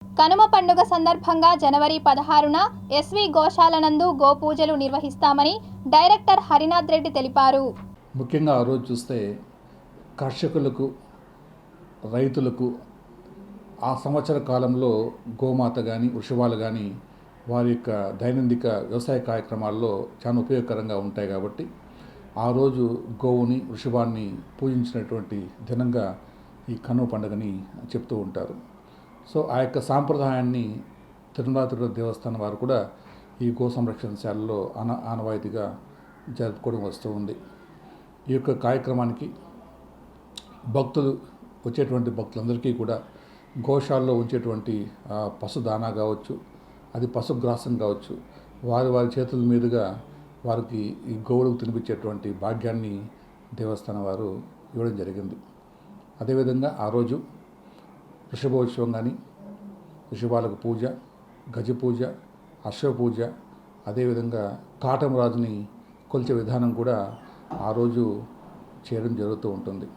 కనుమ పండుగ సందర్భంగా జనవరి 16న ఎస్వి గోశాల నందు గోపూజలు నిర్వహిస్తామని డైరెక్టర్ హరినాథ్ రెడ్డి తెలిపారు. ముఖ్యంగా ఆ రోజు చూస్తే కర్షకులకు, రైతులకు ఆ సంవత్సర కాలంలో గోమాత కానీ, వృషభాలు కానీ వారి యొక్క దైనందిక వ్యవసాయ కార్యక్రమాల్లో చాలా ఉపయోగకరంగా ఉంటాయి కాబట్టి ఆ రోజు గోవుని, వృషభాన్ని పూజించినటువంటి దినంగా ఈ కనుమ పండుగని చెప్తూ ఉంటారు. సో ఆ యొక్క సాంప్రదాయాన్ని తిరుమల దేవస్థానం వారు కూడా ఈ గో సంరక్షణశాలలో ఆనవాయితీగా జరుపుకోవడం వస్తూ ఉంది. ఈ యొక్క కార్యక్రమానికి వచ్చేటువంటి భక్తులందరికీ కూడా గోశాలలో ఉంచేటువంటి పశు దానా కావచ్చు, అది పశుగ్రాసం కావచ్చు, వారి చేతుల మీదుగా వారికి ఈ గోవులకు తినిపించేటువంటి భాగ్యాన్ని దేవస్థానం వారు ఇవ్వడం జరిగింది. అదేవిధంగా ఆ రోజు వృషభోత్సవం కానీ, వృషభాలకు పూజ, గజ పూజ, అశ్వ పూజ, అదేవిధంగా కాటమరాజుని కొలిచే విధానం కూడా ఆ రోజు చేయడం జరుగుతూ ఉంటుంది.